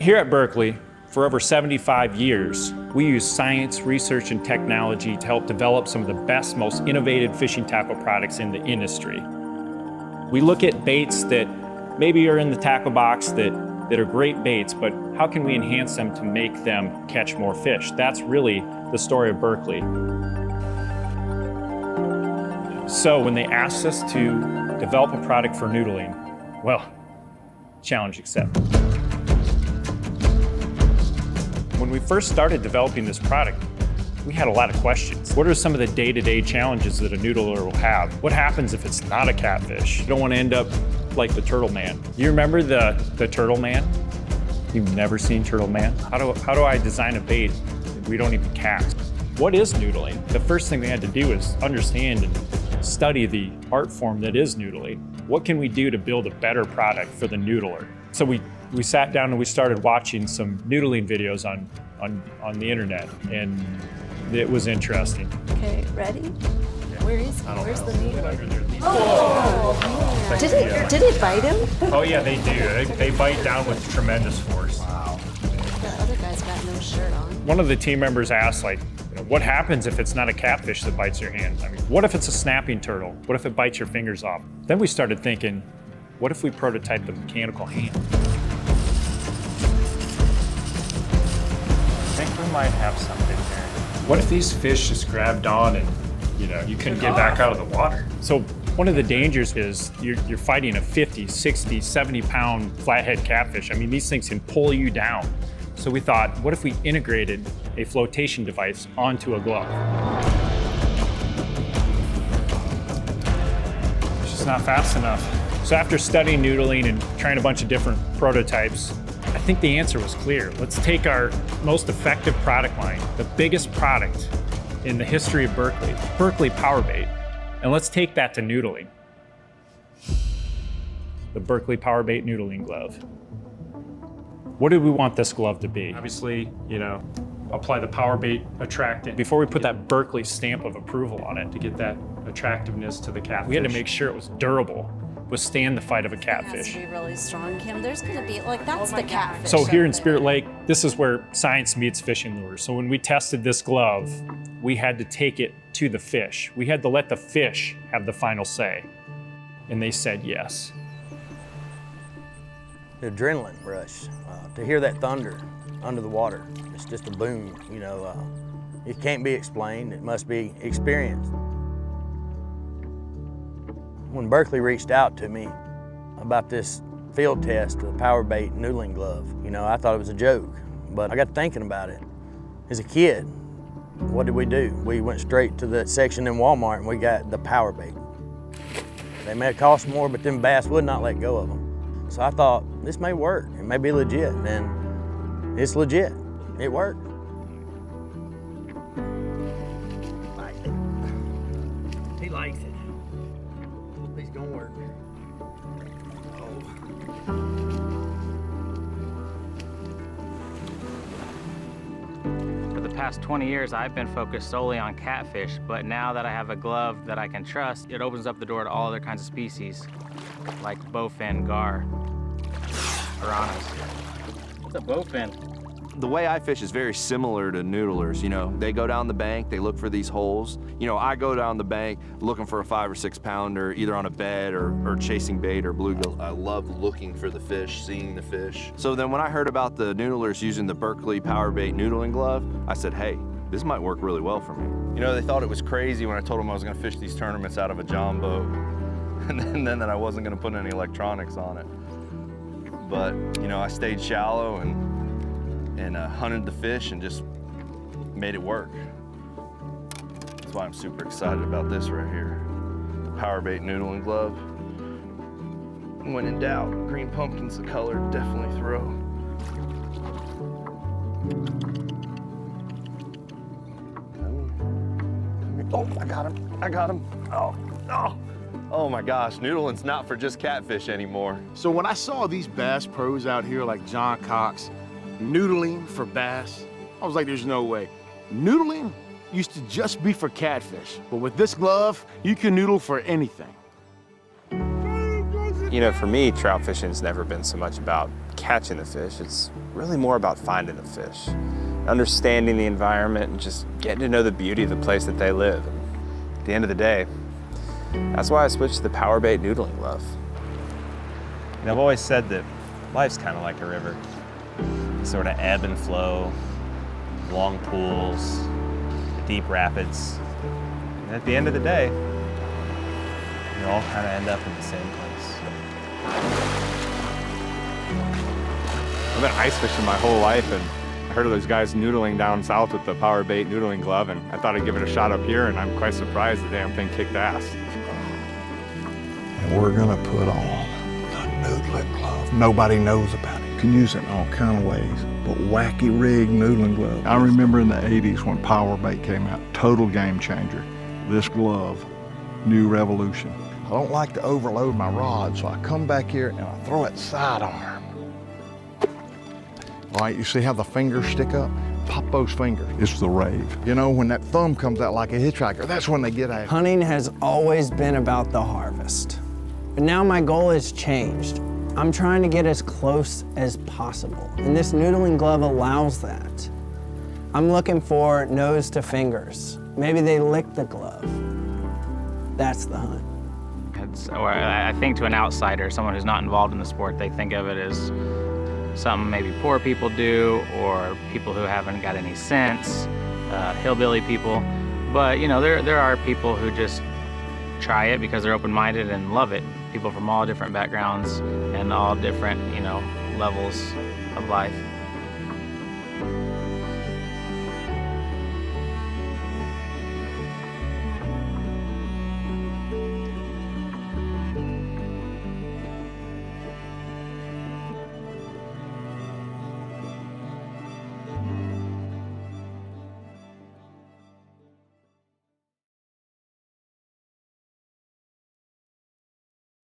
Here at Berkley, for over 75 years, we use science, research, and technology to help develop some of the best, most innovative fishing tackle products in the industry. We look at baits that maybe are in the tackle box that are great baits, but how can we enhance them to make them catch more fish? That's really the story of Berkley. So when they asked us to develop a product for noodling, well, challenge accepted. When we first started developing this product, we had a lot of questions. What are some of the day-to-day challenges that a noodler will have? What happens if it's not a catfish? You don't want to end up like the Turtle Man. You remember the Turtle Man? You've never seen Turtle Man? How do I design a bait that we don't even cast? What is noodling? The first thing we had to do is understand and study the art form that is noodling. What can we do to build a better product for the noodler? So we sat down and we started watching some noodling videos on the internet, and it was interesting. Okay, ready? Where is he? Where's the noodler? Oh, did it bite him? Oh yeah, they do. They bite down with tremendous force. Wow. The other guy's got no shirt on. One of the team members asked, like, what happens if it's not a catfish that bites your hand? I mean, what if it's a snapping turtle? What if it bites your fingers off? Then we started thinking, what if we prototyped a mechanical hand? I think we might have something there. What if these fish just grabbed on and, you couldn't get back out of the water? So one of the dangers is you're fighting a 50, 60, 70 pound flathead catfish. I mean, these things can pull you down. So we thought, what if we integrated a flotation device onto a glove? It's just not fast enough. So after studying noodling and trying a bunch of different prototypes, I think the answer was clear. Let's take our most effective product line, the biggest product in the history of Berkley, Berkley Powerbait, and let's take that to noodling. The Berkley Powerbait Noodling Glove. What do we want this glove to be? Obviously, apply the Powerbait attractant. Before we put that Berkley stamp of approval on it to get that attractiveness to the catfish, we had to make sure it was durable, withstand the fight of a catfish. It has to be really strong, Kim. There's gonna be, that's the catfish. So here in Spirit Lake, this is where science meets fishing lures. So when we tested this glove, we had to take it to the fish. We had to let the fish have the final say. And they said yes. The adrenaline rush, to hear that thunder under the water, it's just a boom, it can't be explained, it must be experienced. When Berkley reached out to me about this field test of the Powerbait Noodling Glove, I thought it was a joke, but I got thinking about it. As a kid, what did we do? We went straight to the section in Walmart and we got the Powerbait. They may have cost more, but them bass would not let go of them. So I thought, this may work, it may be legit, and it's legit, it worked. He likes it. He's gonna work. For the past 20 years, I've been focused solely on catfish, but now that I have a glove that I can trust, it opens up the door to all other kinds of species, like bowfin, gar, piranhas. What's a bowfin? The way I fish is very similar to noodlers. They go down the bank, they look for these holes. I go down the bank looking for a 5 or 6 pounder, either on a bed or chasing bait or bluegill. I love looking for the fish, seeing the fish. So then when I heard about the noodlers using the Berkley Powerbait Noodling Glove, I said, hey, this might work really well for me. They thought it was crazy when I told them I was gonna fish these tournaments out of a John boat, and then that I wasn't gonna put any electronics on it. But, I stayed shallow and hunted the fish and just made it work. That's why I'm super excited about this right here. The Powerbait Noodling Glove. When in doubt, green pumpkin's the color, definitely throw. Oh, I got him. Oh my gosh, noodling's not for just catfish anymore. So when I saw these bass pros out here like John Cox, noodling for bass, I was like, there's no way. Noodling used to just be for catfish, but with this glove, you can noodle for anything. Go to You know, for me, trout fishing's never been so much about catching the fish. It's really more about finding the fish, understanding the environment, and just getting to know the beauty of the place that they live. And at the end of the day, that's why I switched to the Powerbait Noodling Glove. And I've always said that life's kind of like a river. You sort of ebb and flow, long pools, deep rapids. And at the end of the day, you all kind of end up in the same place. I've been ice fishing my whole life, and I heard of those guys noodling down south with the Powerbait Noodling Glove, and I thought I'd give it a shot up here, and I'm quite surprised the damn thing kicked ass. And we're gonna put on the noodling glove. Nobody knows about it. You can use it in all kind of ways, but wacky rig noodling glove. I remember in the 80s when Powerbait came out, total game changer. This glove, new revolution. I don't like to overload my rod, so I come back here and I throw it sidearm. All right, you see how the fingers stick up? Pop those fingers. It's the rave. You know, when that thumb comes out like a hitchhiker, that's when they get at it. Hunting has always been about the harvest. But now my goal has changed. I'm trying to get as close as possible, and this noodling glove allows that. I'm looking for nose to fingers. Maybe they lick the glove. That's the hunt. Or I think to an outsider, someone who's not involved in the sport, they think of it as something maybe poor people do, or people who haven't got any sense, hillbilly people. But you know, there are people who just try it because they're open-minded and love it. People from all different backgrounds and all different, you know, levels of life.